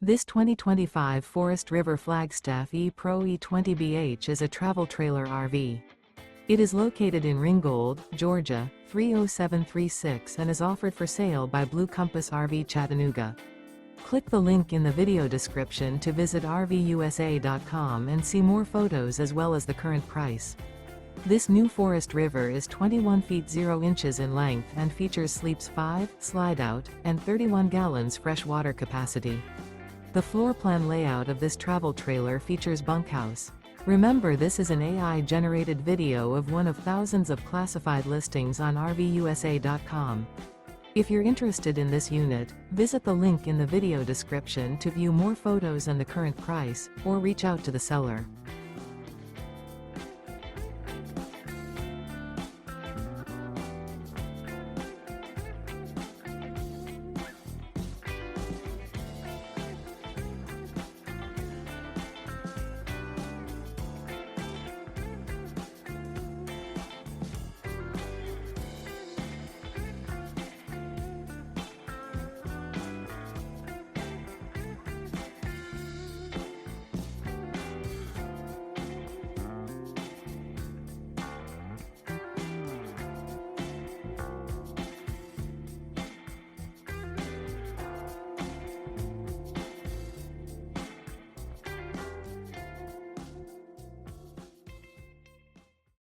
This 2025 Forest River Flagstaff E-Pro E20BH is a travel trailer RV. It is located in Ringgold, Georgia, 30736 and is offered for sale by Blue Compass RV Chattanooga. Click the link in the video description to visit RVUSA.com and see more photos as well as the current price. This new Forest River is 21 feet 0 inches in length and features sleeps 5, slide-out, and 31 gallons fresh water capacity. The floor plan layout of this travel trailer features bunkhouse. Remember, this is an AI-generated video of one of thousands of classified listings on RVUSA.com. If you're interested in this unit, visit the link in the video description to view more photos and the current price, or reach out to the seller.